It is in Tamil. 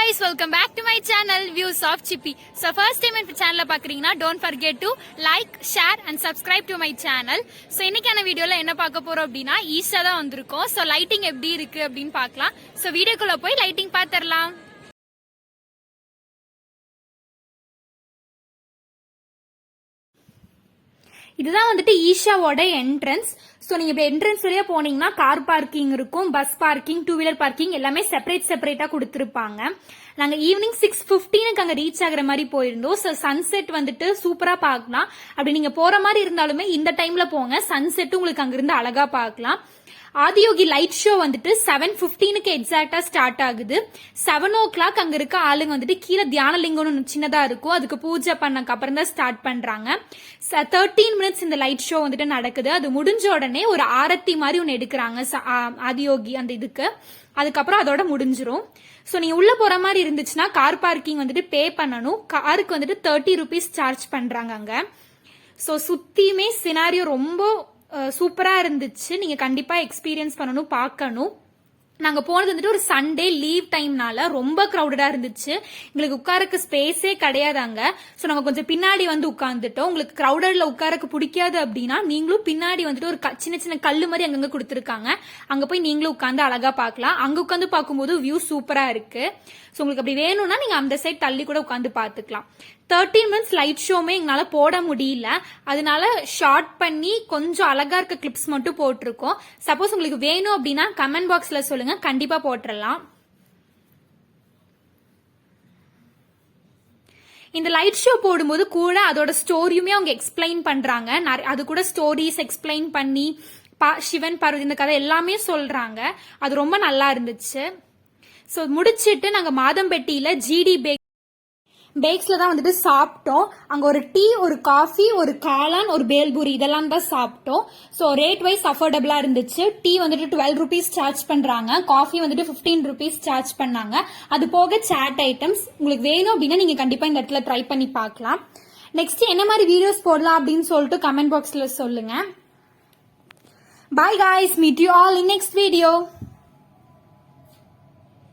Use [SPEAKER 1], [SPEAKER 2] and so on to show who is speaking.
[SPEAKER 1] guys, welcome back to my channel Views of Chippy. So first time in channel பாக்குறீங்கன்னா don't forget to like, share and subscribe to my channel. So இன்னைக்கான வீடியோல என்ன பார்க்க போறோம் அப்படினா ஈஸா தான் வந்திருக்கோம். So லைட்டிங் எப்படி இருக்கு அப்படினு பார்க்கலாம். So வீடியோக்குள்ள போய் லைட்டிங் பாத்துறலாம். இதுதான் வந்துட்டு ஈஷாவோட என்ட்ரன்ஸ். ஸோ நீங்க இப்போ என்ட்ரன்ஸ் வழியா போனீங்கன்னா கார் பார்க்கிங் இருக்கும், பஸ் பார்க்கிங், 2 வீலர் பார்க்கிங் எல்லாமே செப்பரேட்டா கொடுத்துருப்பாங்க. நாங்க ஈவினிங் 6:15 அங்க ரீச் ஆகுற மாதிரி போயிருந்தோம். ஸோ சன்செட் வந்துட்டு சூப்பரா பார்க்கலாம். அப்படி நீங்க போற மாதிரி இருந்தாலுமே இந்த டைம்ல போங்க, சன்செட் உங்களுக்கு அங்கிருந்து அழகா பார்க்கலாம். ஆதியோகி லைட் ஷோ வந்துட்டு 7:15 எக்ஸாக்டா ஸ்டார்ட் ஆகுது. 7 o'clock அங்க இருக்க ஆளுங்க வந்துட்டு கீழே தியானலிங்கம்னு சின்னதா இருக்கும், அதுக்கு பூஜை பண்ணக்கு அப்புறம் தான் ஸ்டார்ட் பண்றாங்க. 13 minutes இந்த லைட் ஷோ வந்துட்டு நடக்குது. அது முடிஞ்ச உடனே ஒரு ஆரத்தி மாதிரி ஒன்னு எடுக்கிறாங்க ஆதியோகி அந்த இதுக்கு. அதுக்கப்புறம் அதோட முடிஞ்சிரும். ஸோ நீங்க உள்ள போற மாதிரி இருந்துச்சுன்னா கார் பார்க்கிங் வந்துட்டு பே பண்ணணும். காருக்கு வந்துட்டு 30 rupees சார்ஜ் பண்றாங்க அங்க. ஸோ சுத்தியுமே சினாரியோ ரொம்ப சூப்பரா இருந்துச்சு. நீங்க கண்டிப்பா எக்ஸ்பீரியன்ஸ் பண்ணணும், பார்க்கணும். நாங்க போனது வந்துட்டு ஒரு சண்டே லீவ் டைம்னால ரொம்ப கிரௌடடா இருந்துச்சு. எங்களுக்கு உட்காரக்கு ஸ்பேஸே கிடையாதாங்க. ஸோ நாங்க கொஞ்சம் பின்னாடி வந்து உட்கார்ந்துட்டோம். உங்களுக்கு கிரௌடட்ல உட்காரக்கு பிடிக்காது அப்படின்னா நீங்களும் பின்னாடி வந்துட்டு ஒரு சின்ன சின்ன கல்லு மாதிரி அங்கங்க கொடுத்துருக்காங்க, அங்க போய் நீங்களும் உட்காந்து அழகா பார்க்கலாம். அங்க உட்காந்து பார்க்கும்போது வியூ சூப்பரா இருக்கு. ஸோ உங்களுக்கு அப்படி வேணும்னா நீங்க அந்த சைட் தள்ளி கூட உட்காந்து பார்த்துக்கலாம். 13 minutes லைட் ஷோமே எங்களால போட முடியல, அதனால ஷார்ட் பண்ணி கொஞ்சம் அழகா இருக்க கிளிப்ஸ் மட்டும் போட்டிருக்கோம். சப்போஸ் உங்களுக்கு வேணும் அப்படின்னா கமெண்ட் பாக்ஸ்ல சொல்லுங்க, கண்டிப்பா போட்டுடலாம். இந்த லைட் ஷோ போடும்போது கூட அதோட ஸ்டோரியுமே அவங்க எக்ஸ்பிளைன் பண்றாங்க. அது கூட ஸ்டோரிஸ் எக்ஸ்பிளைன் பண்ணி சிவன் பார்வதி இந்த கதை எல்லாமே சொல்றாங்க. அது ரொம்ப நல்லா இருந்துச்சு. ஸோ முடிச்சிட்டு நாங்க மாதம்பட்டியில ஜிடி பேக்ஸ்ல தான் வந்துட்டு சாப்பிட்டோம். அங்க ஒரு டீ, ஒரு காஃபி, ஒரு காளான், ஒரு பேல்பூரி இதெல்லாம் தான் சாப்பிட்டோம். ஸோ ரேட் வைஸ் அஃபோர்டபுளா இருந்துச்சு. டீ வந்துட்டு 12 rupees சார்ஜ் பண்றாங்க, காஃபி வந்துட்டு 15 rupees சார்ஜ் பண்ணாங்க. அது போக சாட் ஐட்டம்ஸ் உங்களுக்கு வேணும் அப்படின்னா நீங்க கண்டிப்பா இந்த இடத்துல ட்ரை பண்ணி பார்க்கலாம். நெக்ஸ்ட் என்ன மாதிரி வீடியோஸ் போடலாம் அப்படின்னு சொல்லிட்டு கமெண்ட் பாக்ஸ்ல சொல்லுங்க. Bye guys, meet you all in next video.